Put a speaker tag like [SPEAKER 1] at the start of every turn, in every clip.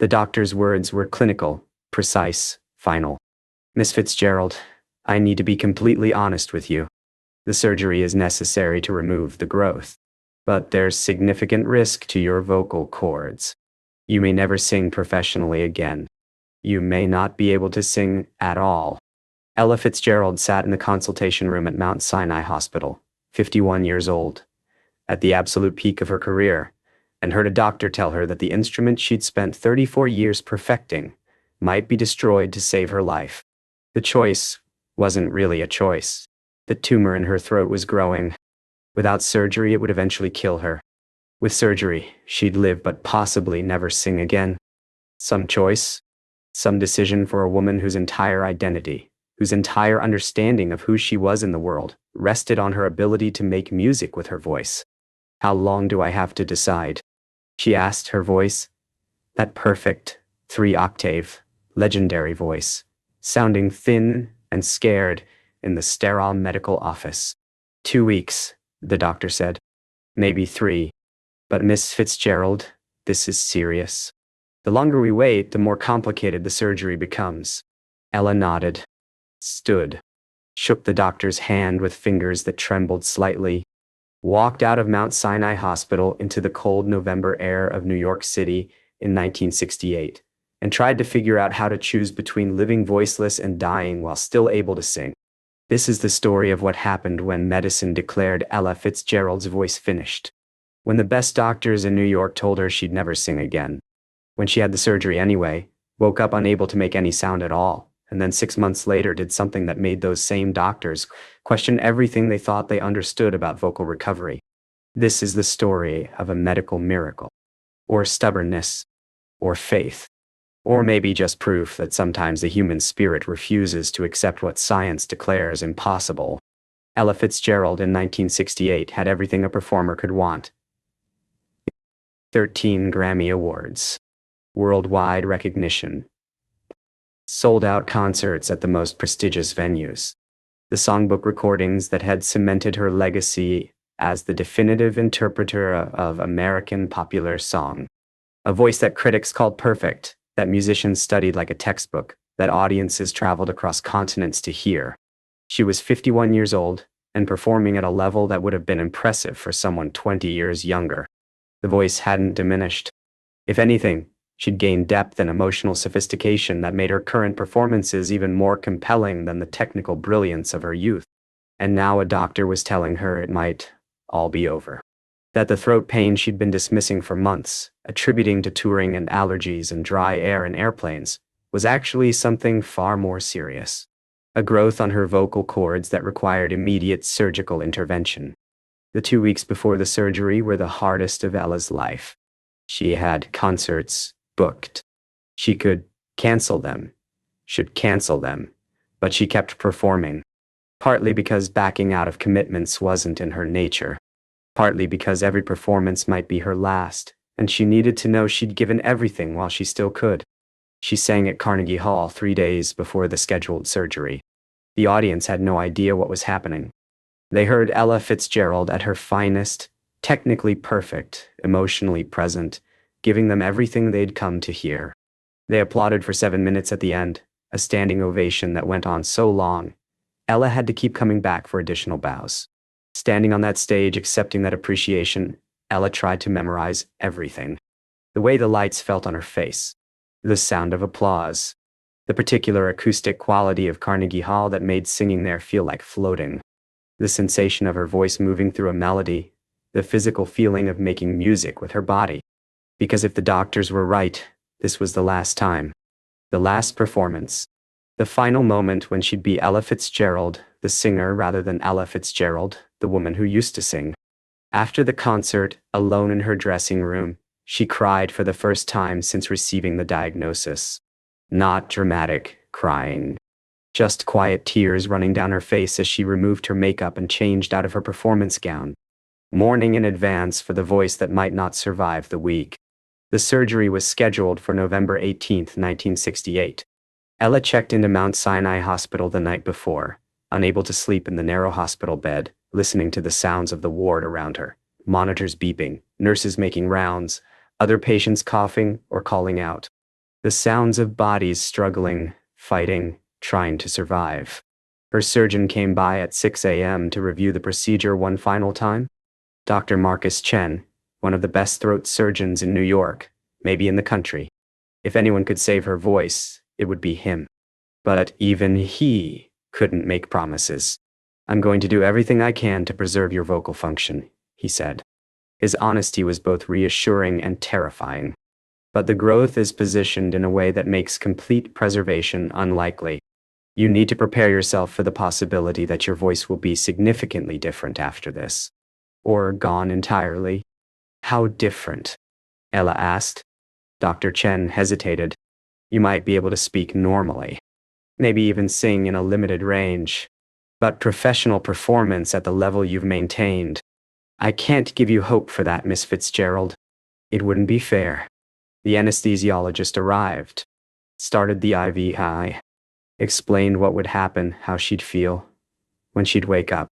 [SPEAKER 1] The doctor's words were clinical, precise, final. "Miss Fitzgerald, I need to be completely honest with you. The surgery is necessary to remove the growth. But there's significant risk to your vocal cords. You may never sing professionally again. You may not be able to sing at all." Ella Fitzgerald sat in the consultation room at Mount Sinai Hospital, 51 years old, at the absolute peak of her career, and heard a doctor tell her that the instrument she'd spent 34 years perfecting might be destroyed to save her life. The choice wasn't really a choice. The tumor in her throat was growing. Without surgery, it would eventually kill her. With surgery, she'd live but possibly never sing again. Some choice, some decision for a woman whose entire identity, whose entire understanding of who she was in the world, rested on her ability to make music with her voice. "How long do I have to decide?" she asked, her voice, that perfect, three-octave, legendary voice, sounding thin and scared in the sterile medical office. 2 weeks, the doctor said. "Maybe 3. But Miss Fitzgerald, this is serious. The longer we wait, the more complicated the surgery becomes." Ella nodded, stood, shook the doctor's hand with fingers that trembled slightly, walked out of Mount Sinai Hospital into the cold November air of New York City in 1968, and tried to figure out how to choose between living voiceless and dying while still able to sing. This is the story of what happened when medicine declared Ella Fitzgerald's voice finished. When the best doctors in New York told her she'd never sing again. When she had the surgery anyway, woke up unable to make any sound at all, and then 6 months later did something that made those same doctors question everything they thought they understood about vocal recovery. This is the story of a medical miracle, or stubbornness, or faith, or maybe just proof that sometimes the human spirit refuses to accept what science declares impossible. Ella Fitzgerald in 1968 had everything a performer could want. 13 Grammy Awards, worldwide recognition, sold-out concerts at the most prestigious venues, the songbook recordings that had cemented her legacy as the definitive interpreter of American popular song. A voice that critics called perfect, that musicians studied like a textbook, that audiences traveled across continents to hear. She was 51 years old and performing at a level that would have been impressive for someone 20 years younger. The voice hadn't diminished. If anything, she'd gained depth and emotional sophistication that made her current performances even more compelling than the technical brilliance of her youth. And now a doctor was telling her it might all be over. That the throat pain she'd been dismissing for months, attributing to touring and allergies and dry air in airplanes, was actually something far more serious. A growth on her vocal cords that required immediate surgical intervention. The 2 weeks before the surgery were the hardest of Ella's life. She had concerts booked. She could cancel them, should cancel them, but she kept performing, partly because backing out of commitments wasn't in her nature, partly because every performance might be her last, and she needed to know she'd given everything while she still could. She sang at Carnegie Hall 3 days before the scheduled surgery. The audience had no idea what was happening. They heard Ella Fitzgerald at her finest, technically perfect, emotionally present, giving them everything they'd come to hear. They applauded for 7 minutes at the end, a standing ovation that went on so long, Ella had to keep coming back for additional bows. Standing on that stage, accepting that appreciation, Ella tried to memorize everything. The way the lights felt on her face, the sound of applause, the particular acoustic quality of Carnegie Hall that made singing there feel like floating, the sensation of her voice moving through a melody, the physical feeling of making music with her body. Because if the doctors were right, this was the last time. The last performance. The final moment when she'd be Ella Fitzgerald, the singer, rather than Ella Fitzgerald, the woman who used to sing. After the concert, alone in her dressing room, she cried for the first time since receiving the diagnosis. Not dramatic crying. Just quiet tears running down her face as she removed her makeup and changed out of her performance gown, mourning in advance for the voice that might not survive the week. The surgery was scheduled for November 18, 1968. Ella checked into Mount Sinai Hospital the night before, unable to sleep in the narrow hospital bed, listening to the sounds of the ward around her, monitors beeping, nurses making rounds, other patients coughing or calling out. The sounds of bodies struggling, fighting, trying to survive. Her surgeon came by at 6 a.m. to review the procedure one final time. Dr. Marcus Chen, one of the best throat surgeons in New York, maybe in the country. If anyone could save her voice, it would be him. But even he couldn't make promises. "I'm going to do everything I can to preserve your vocal function," he said. His honesty was both reassuring and terrifying. "But the growth is positioned in a way that makes complete preservation unlikely. You need to prepare yourself for the possibility that your voice will be significantly different after this. Or gone entirely." "How different?" Ella asked. Dr. Chen hesitated. "You might be able to speak normally. Maybe even sing in a limited range. But professional performance at the level you've maintained. I can't give you hope for that, Miss Fitzgerald. It wouldn't be fair." The anesthesiologist arrived, started the IV high, explained what would happen, how she'd feel, when she'd wake up.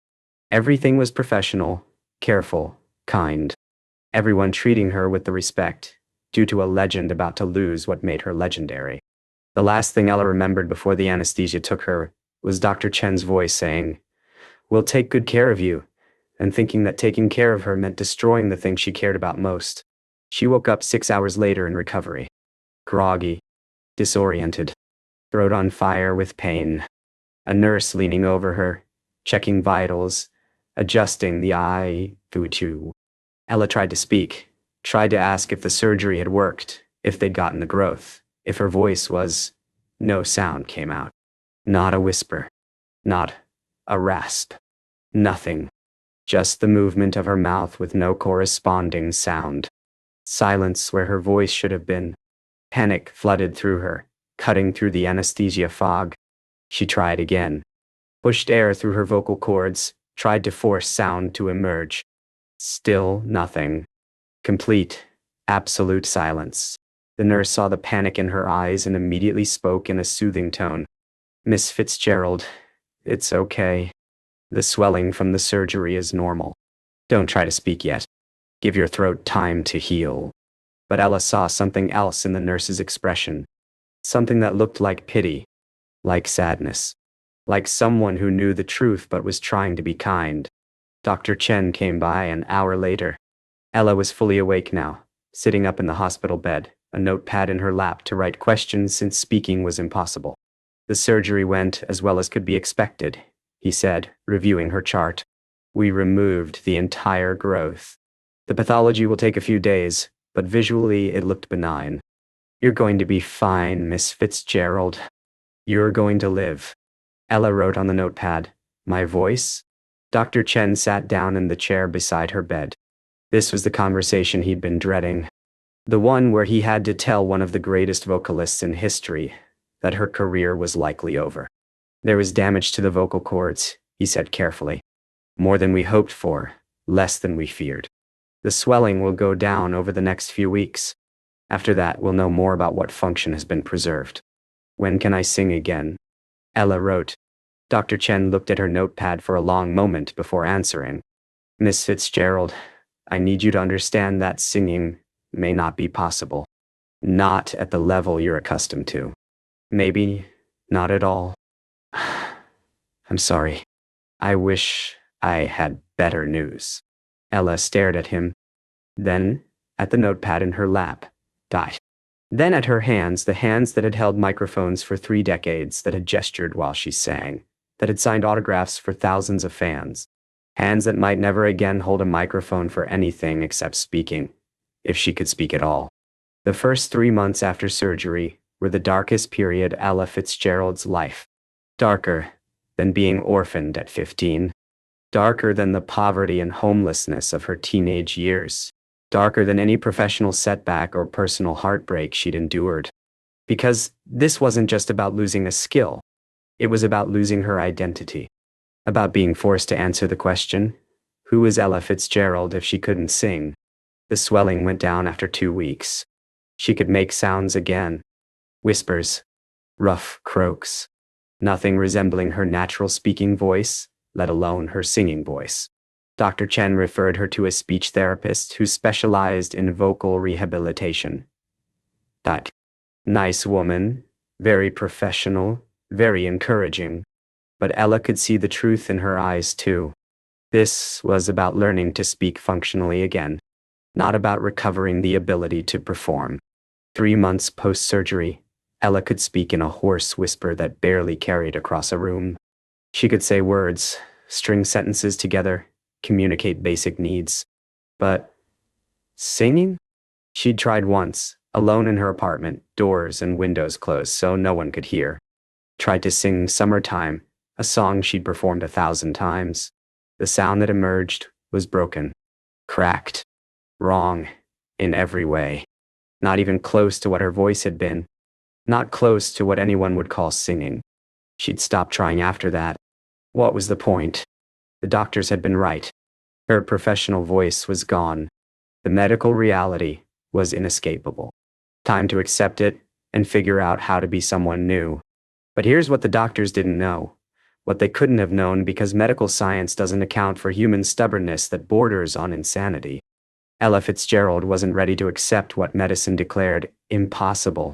[SPEAKER 1] Everything was professional, careful, kind. Everyone treating her with the respect, due to a legend about to lose what made her legendary. The last thing Ella remembered before the anesthesia took her was Dr. Chen's voice saying, "We'll take good care of you," and thinking that taking care of her meant destroying the thing she cared about most. She woke up 6 hours later in recovery. Groggy, disoriented, throat on fire with pain. A nurse leaning over her, checking vitals, adjusting the IV. Ella tried to speak, tried to ask if the surgery had worked, if they'd gotten the growth, if her voice was... No sound came out. Not a whisper. Not a rasp. Nothing. Just the movement of her mouth with no corresponding sound. Silence where her voice should have been. Panic flooded through her, cutting through the anesthesia fog. She tried again. Pushed air through her vocal cords, tried to force sound to emerge. Still nothing. Complete, absolute silence. The nurse saw the panic in her eyes and immediately spoke in a soothing tone. "Miss Fitzgerald, it's okay. The swelling from the surgery is normal. Don't try to speak yet. Give your throat time to heal." But Ella saw something else in the nurse's expression. Something that looked like pity, like sadness, like someone who knew the truth but was trying to be kind. Dr. Chen came by an hour later. Ella was fully awake now, sitting up in the hospital bed, a notepad in her lap to write questions since speaking was impossible. "The surgery went as well as could be expected," he said, reviewing her chart. "We removed the entire growth. The pathology will take a few days, but visually it looked benign. You're going to be fine, Miss Fitzgerald. You're going to live." Ella wrote on the notepad, "My voice?" Dr. Chen sat down in the chair beside her bed. This was the conversation he'd been dreading. The one where he had to tell one of the greatest vocalists in history that her career was likely over. "There was damage to the vocal cords," he said carefully. "More than we hoped for, less than we feared. The swelling will go down over the next few weeks. After that, we'll know more about what function has been preserved. When can I sing again?" Ella wrote. Dr. Chen looked at her notepad for a long moment before answering. "Miss Fitzgerald, I need you to understand that singing may not be possible. Not at the level you're accustomed to. Maybe not at all. I'm sorry. I wish I had better news." Ella stared at him, then at the notepad in her lap, then at her hands, the hands that had held microphones for 3 decades, that had gestured while she sang, that had signed autographs for thousands of fans. Hands that might never again hold a microphone for anything except speaking, if she could speak at all. The first 3 months after surgery were the darkest period Ella Fitzgerald's life. Darker than being orphaned at 15. Darker than the poverty and homelessness of her teenage years. Darker than any professional setback or personal heartbreak she'd endured. Because this wasn't just about losing a skill. It was about losing her identity. About being forced to answer the question, who was Ella Fitzgerald if she couldn't sing? The swelling went down after 2 weeks. She could make sounds again. Whispers. Rough croaks. Nothing resembling her natural speaking voice, let alone her singing voice. Dr. Chen referred her to a speech therapist who specialized in vocal rehabilitation. Nice woman, very professional, very encouraging. But Ella could see the truth in her eyes too. This was about learning to speak functionally again, not about recovering the ability to perform. 3 months post-surgery, Ella could speak in a hoarse whisper that barely carried across a room. She could say words, string sentences together, communicate basic needs. But singing? She'd tried once, alone in her apartment, doors and windows closed so no one could hear. Tried to sing Summertime, a song she'd performed 1,000 times. The sound that emerged was broken, cracked, wrong, in every way. Not even close to what her voice had been. Not close to what anyone would call singing. She'd stopped trying after that. What was the point? The doctors had been right. Her professional voice was gone. The medical reality was inescapable. Time to accept it and figure out how to be someone new. But here's what the doctors didn't know. What they couldn't have known because medical science doesn't account for human stubbornness that borders on insanity. Ella Fitzgerald wasn't ready to accept what medicine declared impossible.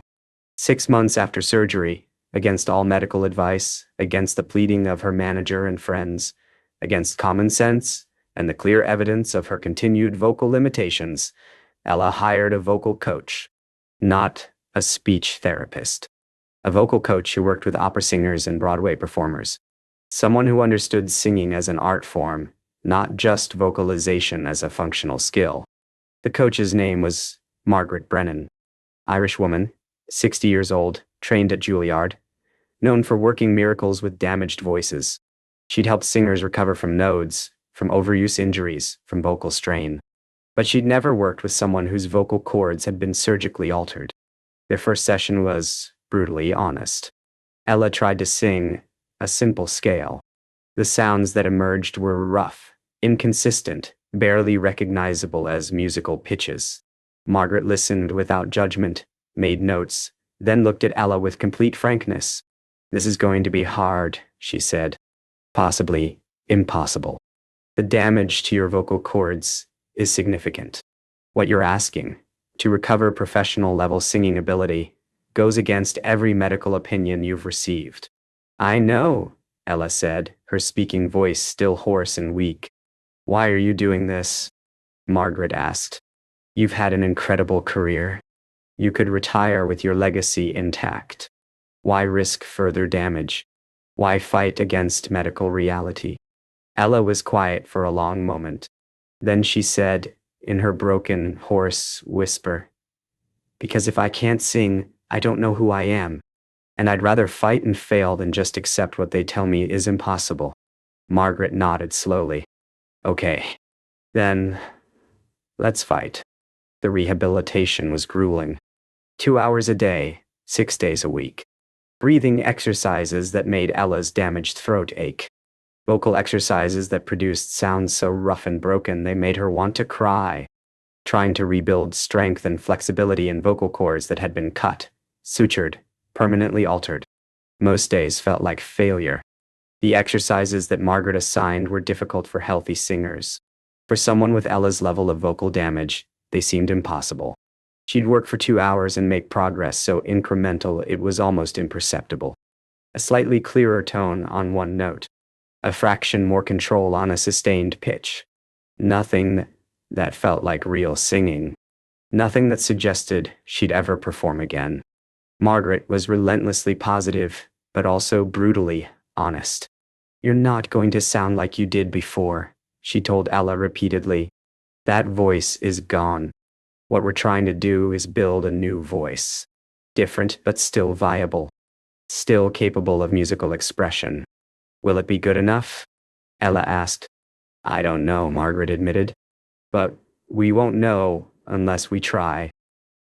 [SPEAKER 1] 6 months after surgery, against all medical advice, against the pleading of her manager and friends, against common sense and the clear evidence of her continued vocal limitations, Ella hired a vocal coach, not a speech therapist. A vocal coach who worked with opera singers and Broadway performers. Someone who understood singing as an art form, not just vocalization as a functional skill. The coach's name was Margaret Brennan. Irish woman, 60 years old, trained at Juilliard, known for working miracles with damaged voices. She'd helped singers recover from nodes, from overuse injuries, from vocal strain. But she'd never worked with someone whose vocal cords had been surgically altered. Their first session was brutally honest. Ella tried to sing a simple scale. The sounds that emerged were rough, inconsistent, barely recognizable as musical pitches. Margaret listened without judgment, made notes, then looked at Ella with complete frankness. "This is going to be hard," she said. "Possibly impossible. The damage to your vocal cords is significant. What you're asking, to recover professional level singing ability, goes against every medical opinion you've received." "I know," Ella said, her speaking voice still hoarse and weak. "Why are you doing this?" Margaret asked. "You've had an incredible career. You could retire with your legacy intact. Why risk further damage? Why fight against medical reality?" Ella was quiet for a long moment. Then she said, in her broken, hoarse whisper, "Because if I can't sing, I don't know who I am. And I'd rather fight and fail than just accept what they tell me is impossible." Margaret nodded slowly. "Okay, then let's fight." The rehabilitation was grueling. 2 hours a day, 6 days a week. Breathing exercises that made Ella's damaged throat ache. Vocal exercises that produced sounds so rough and broken they made her want to cry. Trying to rebuild strength and flexibility in vocal cords that had been cut, sutured, permanently altered. Most days felt like failure. The exercises that Margaret assigned were difficult for healthy singers. For someone with Ella's level of vocal damage, they seemed impossible. She'd work for 2 hours and make progress so incremental it was almost imperceptible. A slightly clearer tone on one note. A fraction more control on a sustained pitch. Nothing that felt like real singing. Nothing that suggested she'd ever perform again. Margaret was relentlessly positive, but also brutally honest. "You're not going to sound like you did before," she told Ella repeatedly. "That voice is gone. What we're trying to do is build a new voice. Different but still viable. Still capable of musical expression." "Will it be good enough?" Ella asked. "I don't know," Margaret admitted. "But we won't know unless we try."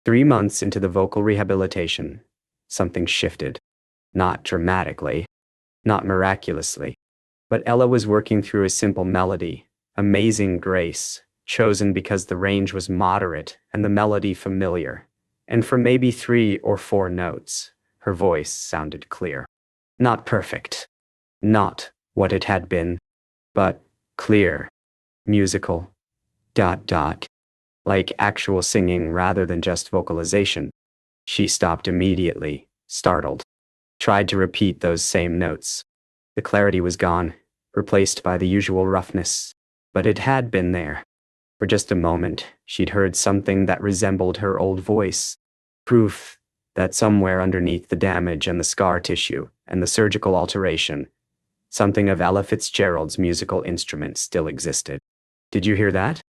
[SPEAKER 1] 3 months into the vocal rehabilitation, something shifted. Not dramatically, not miraculously. But Ella was working through a simple melody, Amazing Grace, chosen because the range was moderate and the melody familiar. And for maybe 3 or 4 notes, her voice sounded clear. Not perfect. Not what it had been, but clear, musical, ... like actual singing rather than just vocalization. She stopped immediately, startled. Tried to repeat those same notes. The clarity was gone, replaced by the usual roughness. But it had been there. For just a moment, she'd heard something that resembled her old voice. Proof that somewhere underneath the damage and the scar tissue and the surgical alteration, something of Ella Fitzgerald's musical instrument still existed. "Did you hear that?"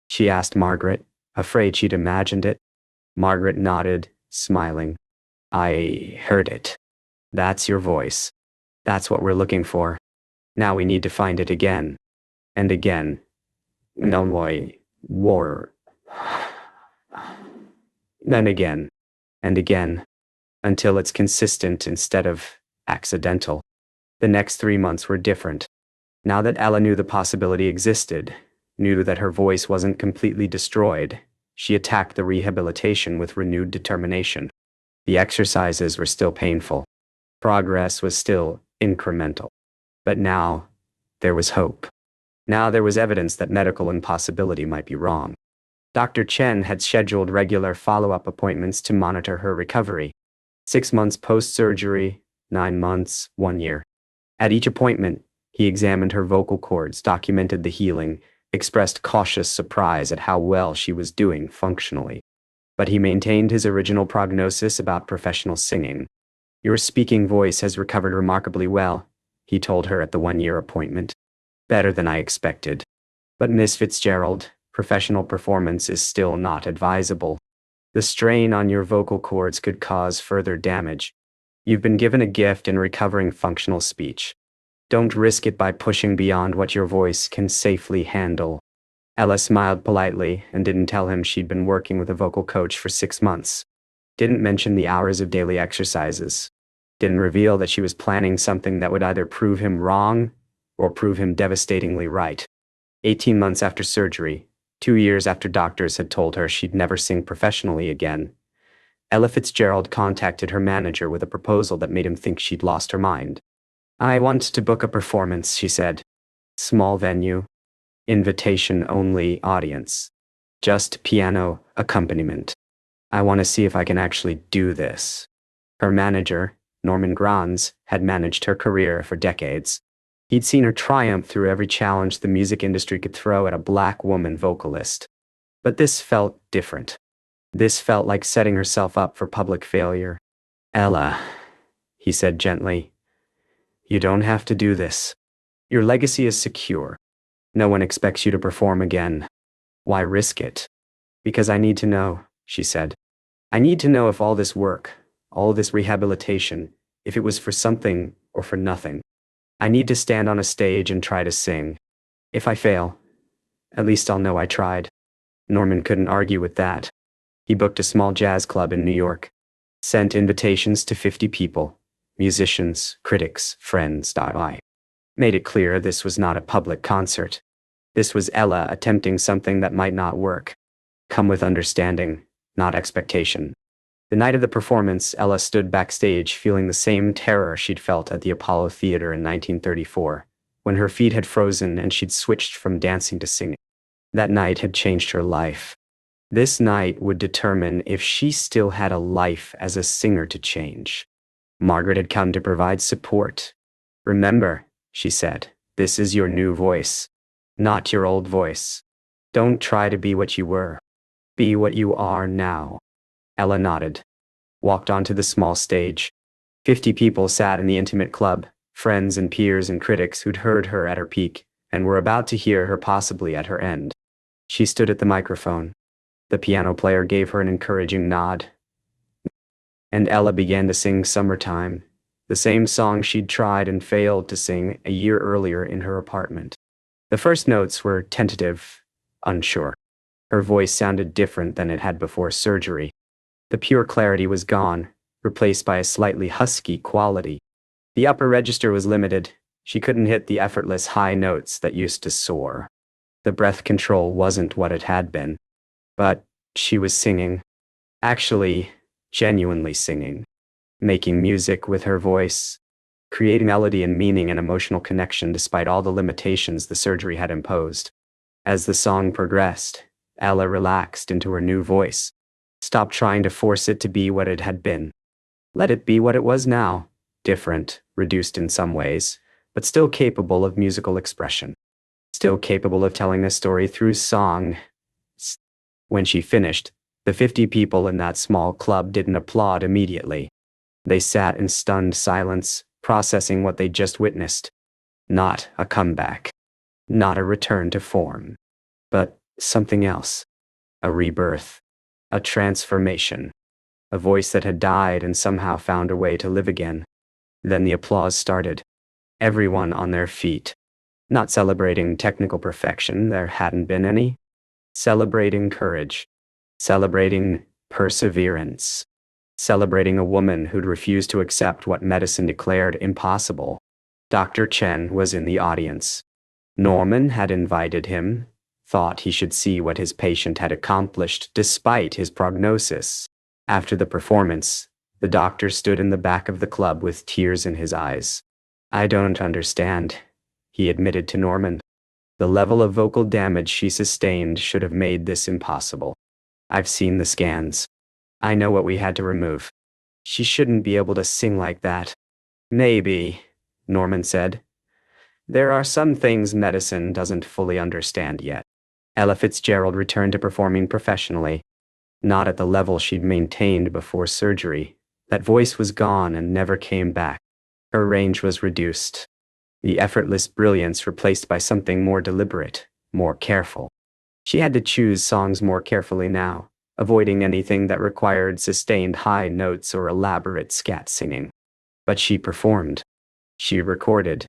[SPEAKER 1] she asked Margaret, afraid she'd imagined it. Margaret nodded, smiling. "I heard it. That's your voice. That's what we're looking for. Now we need to find it again. And again. No more. War. Then again. And again. Until it's consistent instead of accidental." The next 3 months were different. Now that Ella knew the possibility existed, knew that her voice wasn't completely destroyed, she attacked the rehabilitation with renewed determination. The exercises were still painful. Progress was still incremental. But now, there was hope. Now there was evidence that medical impossibility might be wrong. Dr. Chen had scheduled regular follow-up appointments to monitor her recovery. 6 months post-surgery, 9 months, 1 year. At each appointment, he examined her vocal cords, documented the healing, expressed cautious surprise at how well she was doing functionally. But he maintained his original prognosis about professional singing. "Your speaking voice has recovered remarkably well," he told her at the 1-year appointment. "Better than I expected. But Miss Fitzgerald, professional performance is still not advisable. The strain on your vocal cords could cause further damage. You've been given a gift in recovering functional speech. Don't risk it by pushing beyond what your voice can safely handle." Ella smiled politely and didn't tell him she'd been working with a vocal coach for 6 months. Didn't mention the hours of daily exercises. Didn't reveal that she was planning something that would either prove him wrong or prove him devastatingly right. 18 months after surgery, 2 years after doctors had told her she'd never sing professionally again, Ella Fitzgerald contacted her manager with a proposal that made him think she'd lost her mind. "I want to book a performance," she said. "Small venue. Invitation-only audience. Just piano accompaniment. I want to see if I can actually do this." Her manager, Norman Granz, had managed her career for decades. He'd seen her triumph through every challenge the music industry could throw at a black woman vocalist. But this felt different. This felt like setting herself up for public failure. "Ella," he said gently, "you don't have to do this. Your legacy is secure. No one expects you to perform again. Why risk it?" "Because I need to know," she said. "I need to know if all this work, all this rehabilitation, if it was for something or for nothing. I need to stand on a stage and try to sing. If I fail, at least I'll know I tried." Norman couldn't argue with that. He booked a small jazz club in New York, sent invitations to 50 people, musicians, critics, friends, made it clear this was not a public concert. This was Ella attempting something that might not work. Come with understanding, not expectation. The night of the performance, Ella stood backstage feeling the same terror she'd felt at the Apollo Theater in 1934, when her feet had frozen and she'd switched from dancing to singing. That night had changed her life. This night would determine if she still had a life as a singer to change. Margaret had come to provide support. "Remember," she said, "this is your new voice, not your old voice. Don't try to be what you were. Be what you are now." Ella nodded, walked onto the small stage. 50 people sat in the intimate club, friends and peers and critics who'd heard her at her peak and were about to hear her possibly at her end. She stood at the microphone. The piano player gave her an encouraging nod. And Ella began to sing "Summertime," the same song she'd tried and failed to sing a year earlier in her apartment. The first notes were tentative, unsure. Her voice sounded different than it had before surgery. The pure clarity was gone, replaced by a slightly husky quality. The upper register was limited. She couldn't hit the effortless high notes that used to soar. The breath control wasn't what it had been. But she was singing. Actually, genuinely singing. Making music with her voice. Creating melody and meaning and emotional connection despite all the limitations the surgery had imposed. As the song progressed, Ella relaxed into her new voice. Stop trying to force it to be what it had been. Let it be what it was now, different, reduced in some ways, but still capable of musical expression. Still capable of telling a story through song. When she finished, the 50 people in that small club didn't applaud immediately. They sat in stunned silence, processing what they just witnessed. Not a comeback. Not a return to form. But something else. A rebirth. A transformation. A voice that had died and somehow found a way to live again. Then the applause started. Everyone on their feet. Not celebrating technical perfection, there hadn't been any. Celebrating courage. Celebrating perseverance. Celebrating a woman who'd refused to accept what medicine declared impossible. Dr. Chen was in the audience. Norman had invited him, thought he should see what his patient had accomplished despite his prognosis. After the performance, the doctor stood in the back of the club with tears in his eyes. "I don't understand," he admitted to Norman. "The level of vocal damage she sustained should have made this impossible. I've seen the scans. I know what we had to remove. She shouldn't be able to sing like that." "Maybe," Norman said. "There are some things medicine doesn't fully understand yet." Ella Fitzgerald returned to performing professionally. Not at the level she'd maintained before surgery. That voice was gone and never came back. Her range was reduced. The effortless brilliance replaced by something more deliberate, more careful. She had to choose songs more carefully now, avoiding anything that required sustained high notes or elaborate scat singing. But she performed. She recorded.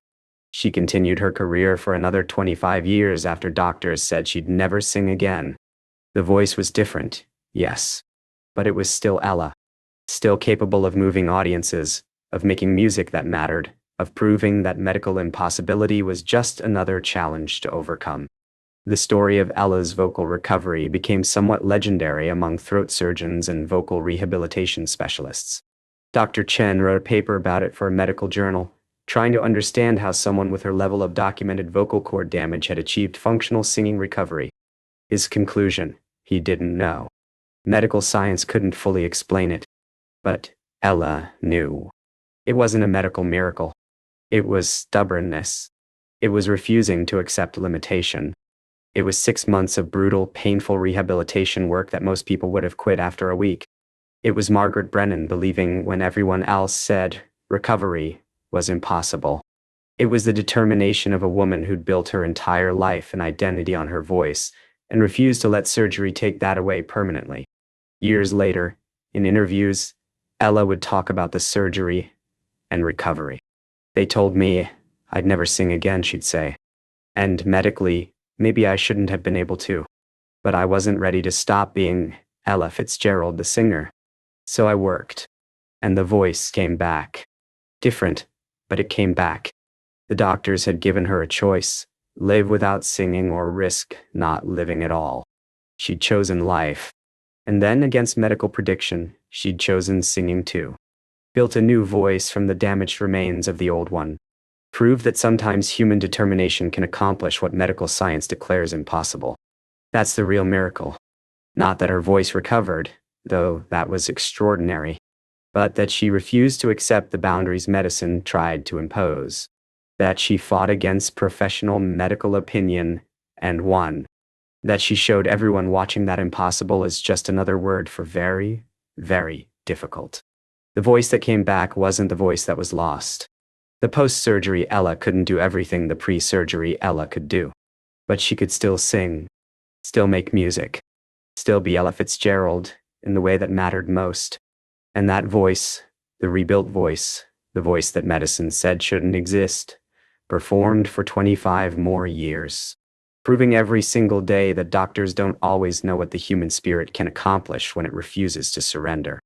[SPEAKER 1] She continued her career for another 25 years after doctors said she'd never sing again. The voice was different, yes. But it was still Ella. Still capable of moving audiences, of making music that mattered, of proving that medical impossibility was just another challenge to overcome. The story of Ella's vocal recovery became somewhat legendary among throat surgeons and vocal rehabilitation specialists. Dr. Chen wrote a paper about it for a medical journal, trying to understand how someone with her level of documented vocal cord damage had achieved functional singing recovery. His conclusion: he didn't know. Medical science couldn't fully explain it. But Ella knew. It wasn't a medical miracle. It was stubbornness. It was refusing to accept limitation. It was 6 months of brutal, painful rehabilitation work that most people would have quit after a week. It was Margaret Brennan believing when everyone else said recovery was impossible. It was the determination of a woman who'd built her entire life and identity on her voice and refused to let surgery take that away permanently. Years later, in interviews, Ella would talk about the surgery and recovery. "They told me I'd never sing again," she'd say. "And medically, maybe I shouldn't have been able to. But I wasn't ready to stop being Ella Fitzgerald, the singer. So I worked. And the voice came back. Different, but it came back. The doctors had given her a choice: live without singing or risk not living at all. She'd chosen life. And then, against medical prediction, she'd chosen singing too. Built a new voice from the damaged remains of the old one. Proved that sometimes human determination can accomplish what medical science declares impossible. That's the real miracle. Not that her voice recovered, though that was extraordinary, but that she refused to accept the boundaries medicine tried to impose. That she fought against professional medical opinion and won. That she showed everyone watching that impossible is just another word for very, very difficult. The voice that came back wasn't the voice that was lost. The post-surgery Ella couldn't do everything the pre-surgery Ella could do. But she could still sing, still make music, still be Ella Fitzgerald in the way that mattered most. And that voice, the rebuilt voice, the voice that medicine said shouldn't exist, performed for 25 more years. Proving every single day that doctors don't always know what the human spirit can accomplish when it refuses to surrender.